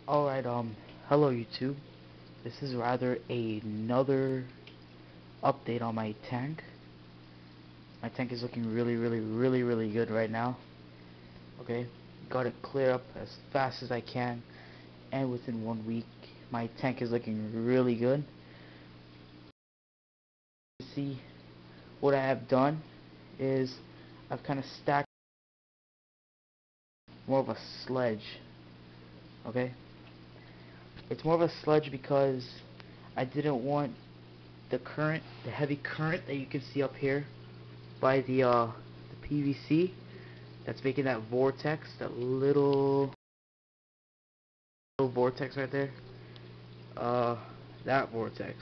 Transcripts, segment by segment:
Alright, hello YouTube. This is rather another update on my tank. My tank is looking really good right now. Okay, got it cleared up as fast as I can, and within 1 week, my tank is looking really good. See, what I have done is I've kind of stacked more of a sledge. Okay, it's more of a sledge because I didn't want the heavy current that you can see up here by the PVC that's making that vortex, that little vortex right there. That vortex.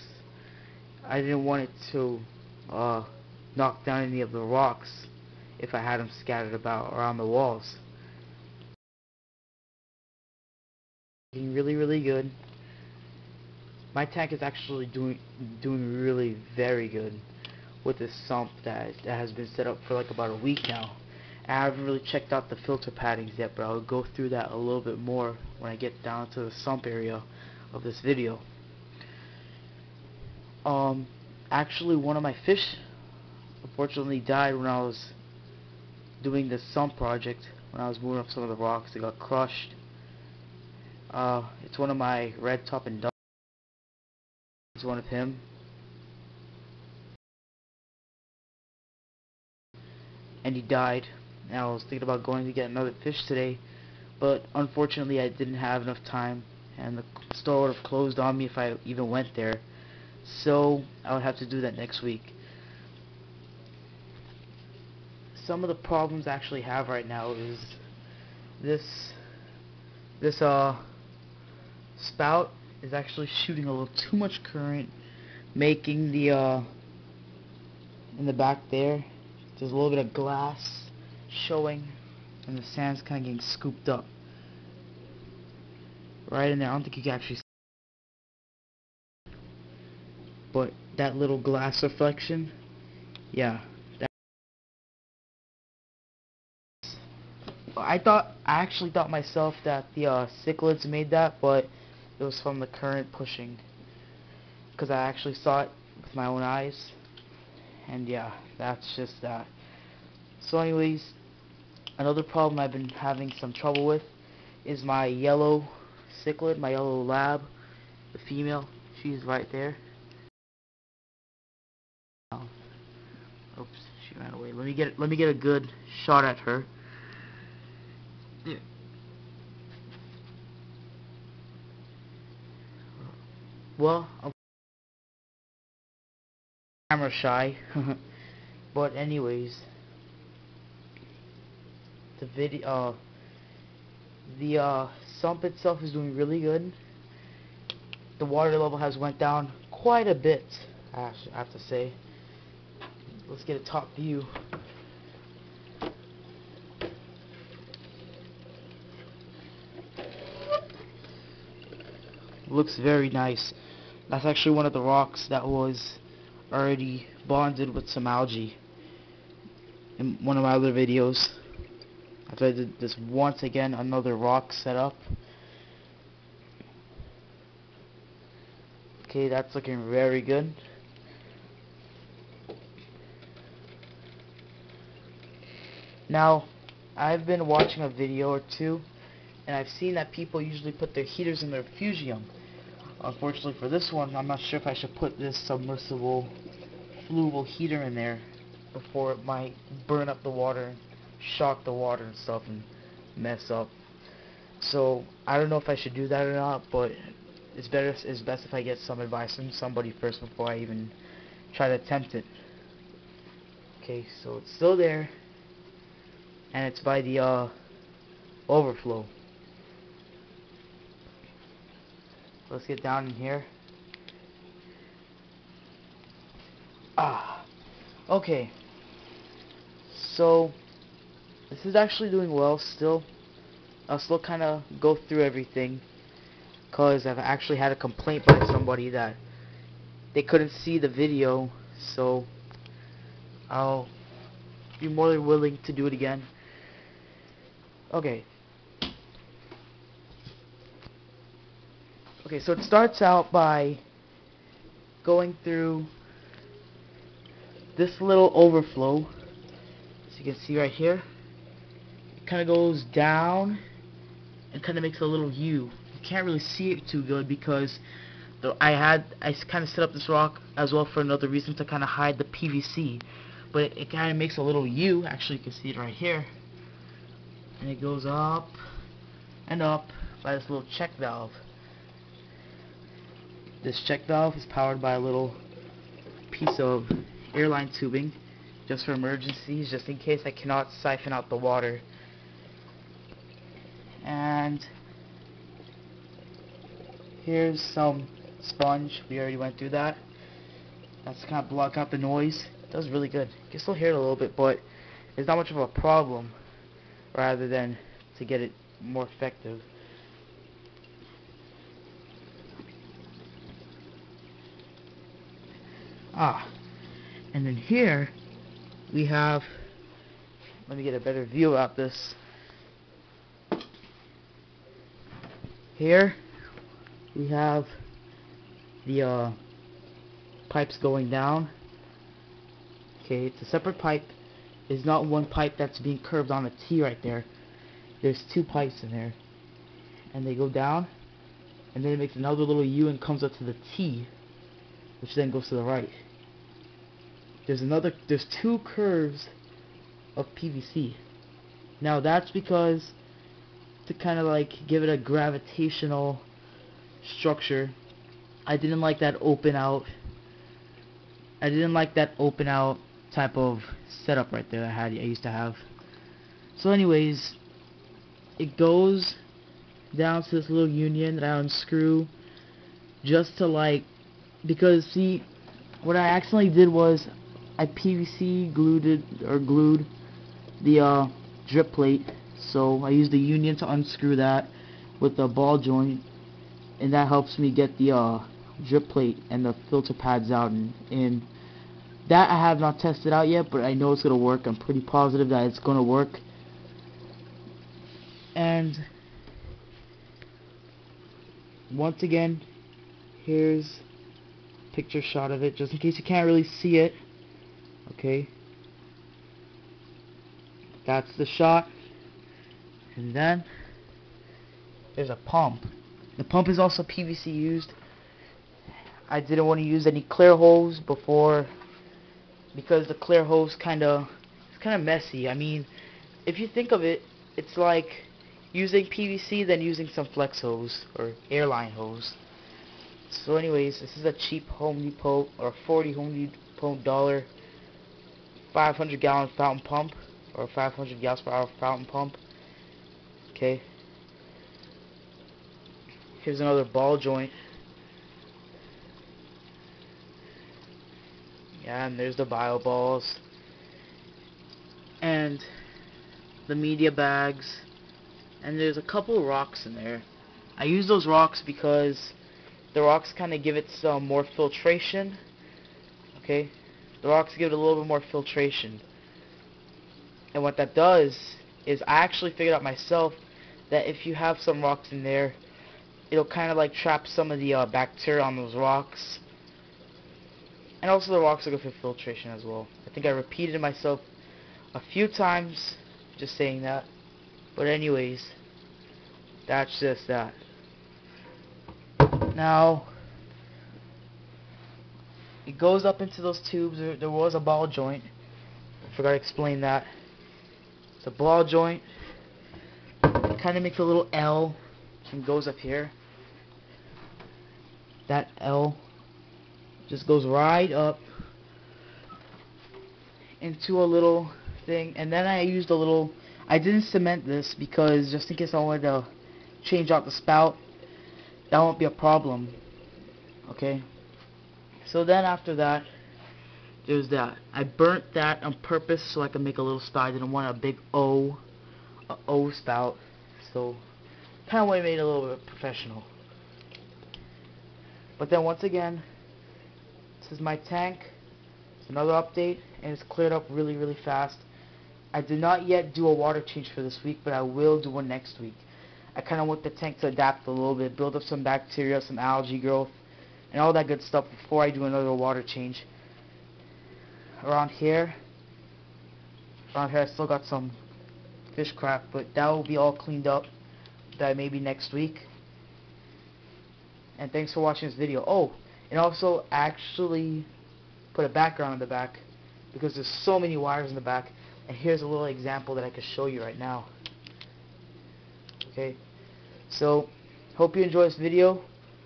I didn't want it to knock down any of the rocks if I had them scattered about around the walls. Looking really good. My tank is actually doing really very good with this sump that has been set up for like about a week now. And I haven't really checked out the filter paddings yet, but I'll go through that a little bit more when I get down to the sump area of this video. Actually, one of my fish unfortunately died when I was doing this sump project. When I was moving up some of the rocks, it got crushed. It's one of my red top and duck. It's one of him. And he died. And I was thinking about going to get another fish today, but unfortunately I didn't have enough time, and the store would have closed on me if I even went there. So I would have to do that next week. Some of the problems I actually have right now is this spout is actually shooting a little too much current, making the in the back there's a little bit of glass showing, and the sand's kind of getting scooped up right in there. I don't think you can actually see, but that little glass reflection, yeah. I actually thought myself that the cichlids made that, but it was from the current pushing, because I actually saw it with my own eyes, and yeah, that's just that. So anyways, another problem I've been having some trouble with is my yellow cichlid, my yellow lab, the female. She's right there. Oh, oops, she ran away. Let me get a good shot at her. There. Well, I'm camera shy, but anyways, the sump itself is doing really good. The water level has went down quite a bit, I have to say. Let's get a top view. Looks very nice. That's actually one of the rocks that was already bonded with some algae in one of my other videos. After I did this once again, another rock set up. Okay, that's looking very good. Now, I've been watching a video or two, and I've seen that people usually put their heaters in their refugium. Unfortunately for this one, I'm not sure if I should put this submersible fluval heater in there before it might burn up the water, shock the water and stuff, and mess up. So I don't know if I should do that or not, but it's best if I get some advice from somebody first before I even try to attempt it. Okay, so it's still there, and it's by the overflow. Let's get down in here. Okay. So this is actually doing well still. I'll still kind of go through everything, because I've actually had a complaint by somebody that they couldn't see the video, so I'll be more than willing to do it again. Okay. Okay, so it starts out by going through this little overflow, as you can see right here. It kind of goes down and kind of makes a little U. You can't really see it too good because I kind of set up this rock as well for another reason, to kind of hide the PVC. But it kind of makes a little U. Actually, you can see it right here. And it goes up and up by this little check valve. This check valve is powered by a little piece of airline tubing, just for emergencies, just in case I cannot siphon out the water. And here's some sponge. We already went through that. That's to kind of block out the noise. It does really good. You can still hear it a little bit, but it's not much of a problem, rather than to get it more effective. And then here we have, let me get a better view about this. Here we have the pipes going down. Okay, it's a separate pipe. It's not one pipe that's being curved on a T right there. There's two pipes in there, and they go down, and then it makes another little U and comes up to the T, which then goes to the right. There's two curves of PVC. Now that's because, to kind of like give it a gravitational structure, I didn't like that open out type of setup right there I used to have. So anyways, it goes down to this little union that I unscrew, just to like, because see, what I accidentally did was I PVC glued the drip plate. So I used the union to unscrew that with the ball joint, and that helps me get the drip plate and the filter pads out, and that I have not tested out yet, but I know it's gonna work. I'm pretty positive that it's gonna work. And once again, here's a picture shot of it, just in case you can't really see it. Okay, that's the shot. And then there's a pump. The pump is also PVC used. I didn't want to use any clear hose before, because the clear hose it's kind of messy. I mean, if you think of it, it's like using PVC then using some flex hose or airline hose. So anyways, this is a cheap Home Depot, or $40 Home Depot 500 gallon fountain pump, or 500 gallons per hour fountain pump. Okay, here's another ball joint. Yeah, and there's the bio balls and the media bags, and there's a couple rocks in there. I use those rocks because the rocks kind of give it some more filtration. Okay, the rocks give it a little bit more filtration, and what that does is, I actually figured out myself that if you have some rocks in there, it'll kind of like trap some of the bacteria on those rocks. And also the rocks are good for filtration as well. I think I repeated myself a few times just saying that. But anyways, that's just that. Now, it goes up into those tubes. There was a ball joint. I forgot to explain that. It's a ball joint. It kind of makes a little L and goes up here. That L just goes right up into a little thing, and then I used a little, I didn't cement this because just in case I wanted to change out the spout, that won't be a problem. Okay, so then after that, there's that. I burnt that on purpose so I could make a little spout. I didn't want a big O spout, so kind of way made it a little bit professional. But then once again, this is my tank. It's another update, and it's cleared up really, really fast. I did not yet do a water change for this week, but I will do one next week. I kind of want the tank to adapt a little bit, build up some bacteria, some algae growth, and all that good stuff before I do another water change. Around here I still got some fish crap, but that will be all cleaned up that maybe next week. And thanks for watching this video. Oh, and also actually put a background in the back because there's so many wires in the back. And here's a little example that I can show you right now. Okay, so hope you enjoy this video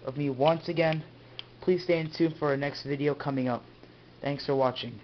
of me once again. Please stay in tune for our next video coming up. Thanks for watching.